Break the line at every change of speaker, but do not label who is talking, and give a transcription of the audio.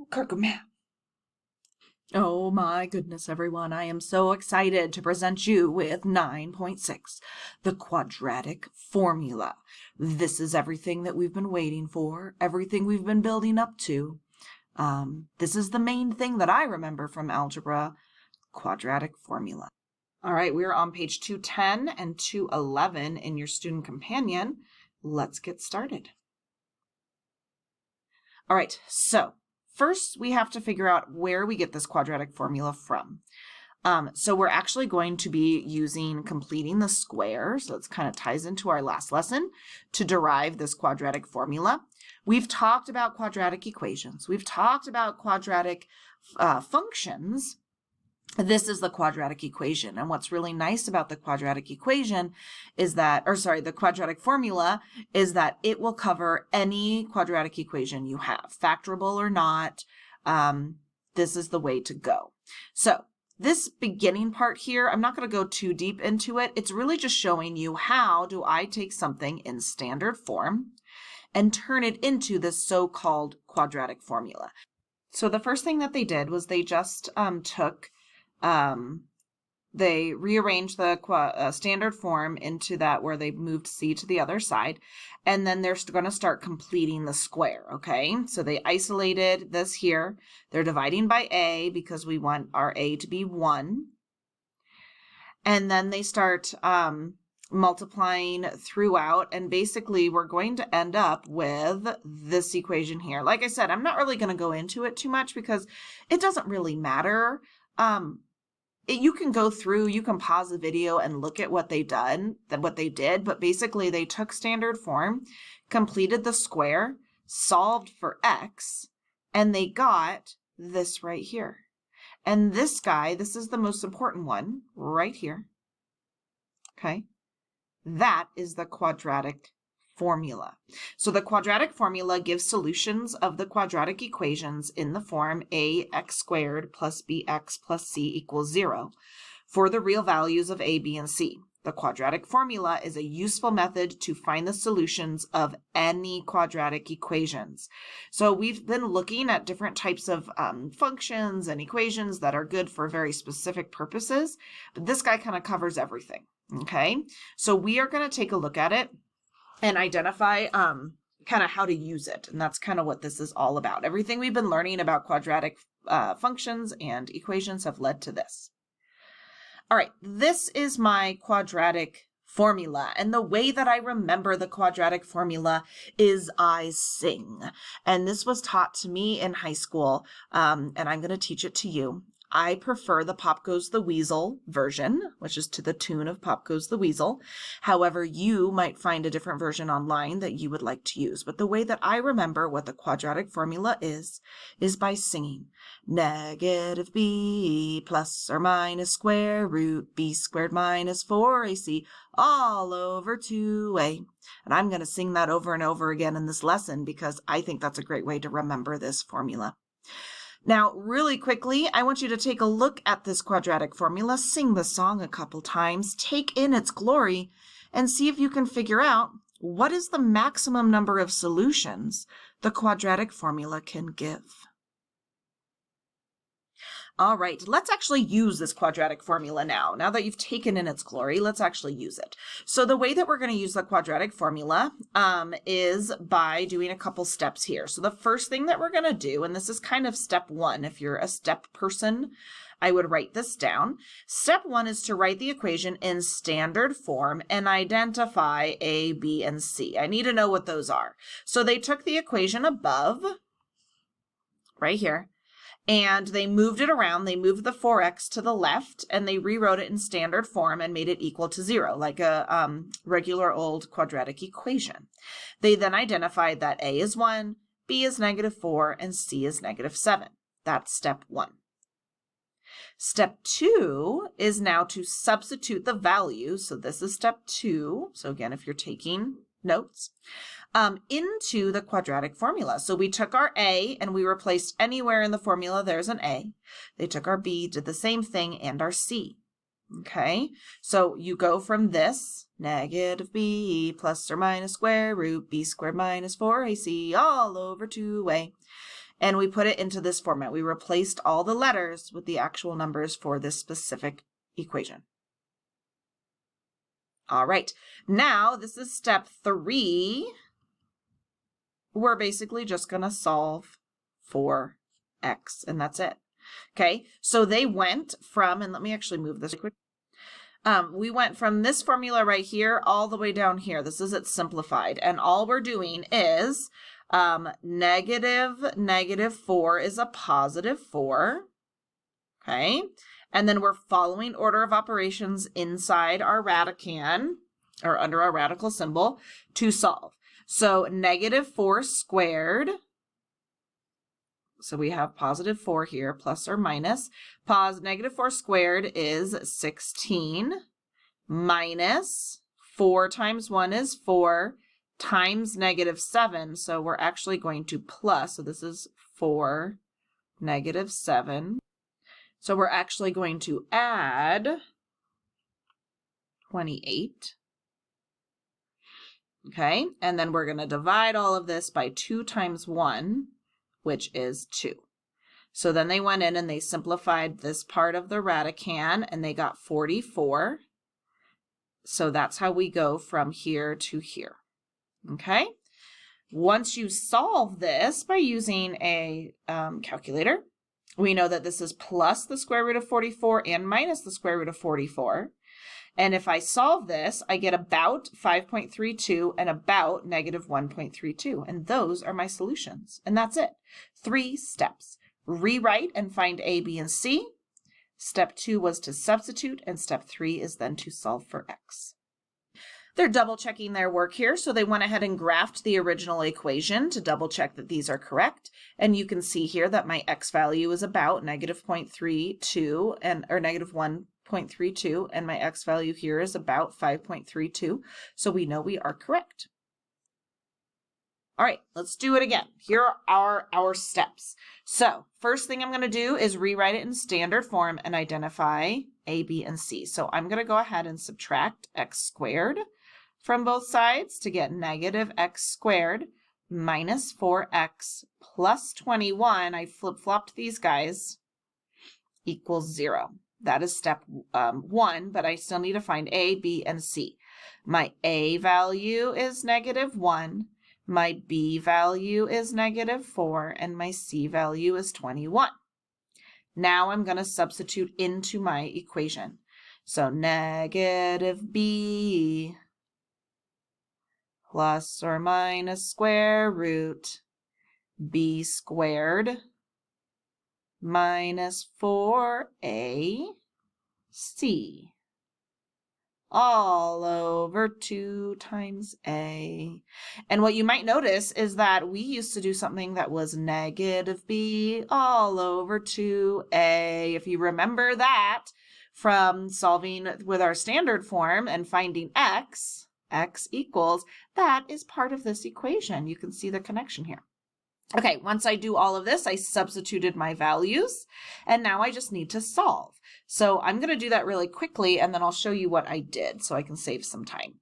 Kirkman. Oh my goodness, everyone. I am so excited to present you with 9.6, the quadratic formula. This is everything that we've been waiting for, everything we've been building up to. This is the main thing that I remember from algebra, quadratic formula. All right, we're on page 210 and 211 in your student companion. Let's get started. All right, so first we have to figure out where we get this quadratic formula from. So we're actually going to be using completing the square, so it kind of ties into our last lesson, to derive this quadratic formula. We've talked about quadratic equations. We've talked about quadratic functions. This is the quadratic equation. And what's really nice about the quadratic equation is that, the quadratic formula is that it will cover any quadratic equation you have, factorable or not. This is the way to go. So this beginning part here, I'm not going to go too deep into it. It's really just showing you how do I take something in standard form and turn it into this so-called quadratic formula. So the first thing that they did was they just they rearranged the standard form into that where they moved C to the other side, and then they're going to start completing the square, okay? So they isolated this here. They're dividing by A because we want our A to be 1. And then they start multiplying throughout, and basically we're going to end up with this equation here. Like I said, I'm not really going to go into it too much because it doesn't really matter. You can go through, you can pause the video and look at what they did, but basically they took standard form, completed the square, solved for x, and they got this right here. And this guy, this is the most important one right here. Okay, that is the quadratic formula. So the quadratic formula gives solutions of the quadratic equations in the form ax squared plus bx plus c equals 0 for the real values of a, b, and c. The quadratic formula is a useful method to find the solutions of any quadratic equations. So we've been looking at different types of functions and equations that are good for very specific purposes, but this guy kind of covers everything. Okay, so we are going to take a look at it and identify kind of how to use it. And that's kind of what this is all about. Everything we've been learning about quadratic functions and equations have led to this. All right, this is my quadratic formula. And the way that I remember the quadratic formula is I sing. And this was taught to me in high school, and I'm going to teach it to you. I prefer the Pop Goes the Weasel version, which is to the tune of Pop Goes the Weasel. However, you might find a different version online that you would like to use. But the way that I remember what the quadratic formula is by singing negative b plus or minus square root b squared minus 4ac all over 2a. And I'm going to sing that over and over again in this lesson because I think that's a great way to remember this formula. Now, really quickly, I want you to take a look at this quadratic formula, sing the song a couple times, take in its glory, and see if you can figure out what is the maximum number of solutions the quadratic formula can give. All right, let's actually use this quadratic formula now. Now that you've taken in its glory, let's actually use it. So the way that we're going to use the quadratic formula is by doing a couple steps here. So the first thing that we're going to do, and this is kind of step 1, if you're a step person, I would write this down. Step 1 is to write the equation in standard form and identify a, b, and c. I need to know what those are. So they took the equation above, right here, and they moved it around. They moved the 4x to the left, and they rewrote it in standard form and made it equal to 0, like a regular old quadratic equation. They then identified that a is 1, b is -4, and c is -7. That's step 1. Step 2 is now to substitute the values. So this is step 2. So again, if you're taking notes, into the quadratic formula. So we took our a and we replaced anywhere in the formula there's an a. They took our b, did the same thing, and our c. Okay, so you go from this, negative b plus or minus square root b squared minus 4ac all over 2a. and we put it into this format. We replaced all the letters with the actual numbers for this specific equation. All right, now this is step 3. We're basically just going to solve for x, and that's it. Okay, so they went from, and let me actually move this quick. We went from this formula right here all the way down here. This is it simplified, and all we're doing is negative 4 is a positive 4. Okay, and then we're following order of operations inside our radicand, or under our radical symbol, to solve. So negative 4 squared, so we have positive 4 here, plus or minus. Negative 4 squared is 16, minus 4 times 1 is 4, times negative 7, so we're actually going to plus, so this is 4, negative 7. So we're actually going to add 28. Okay, and then we're going to divide all of this by 2 times 1, which is 2. So then they went in and they simplified this part of the radicand, and they got 44. So that's how we go from here to here. Okay, once you solve this by using a calculator, we know that this is plus the square root of 44 and minus the square root of 44. And if I solve this, I get about 5.32 and about negative 1.32. And those are my solutions. And that's it. 3 steps. Rewrite and find A, B, and C. Step 2 was to substitute, and step 3 is then to solve for x. They're double checking their work here, so they went ahead and graphed the original equation to double check that these are correct. And you can see here that my x value is about negative 0.32 or negative 1.32, and my x value here is about 5.32. So we know we are correct. All right, let's do it again. Here are our steps. So first thing I'm going to do is rewrite it in standard form and identify A, B, and C. So I'm going to go ahead and subtract x squared from both sides to get negative x squared minus 4x plus 21. I flip-flopped these guys, equals 0. That is step 1, but I still need to find A, B, and C. My A value is negative 1. My B value is negative 4, and my C value is 21. Now I'm going to substitute into my equation. So negative B plus or minus square root B squared minus 4AC all over 2 times A. And what you might notice is that we used to do something that was negative B all over 2A. If you remember that from solving with our standard form and finding x equals, that is part of this equation. You can see the connection here. Okay, once I do all of this, I substituted my values, and now I just need to solve. So I'm going to do that really quickly, and then I'll show you what I did so I can save some time.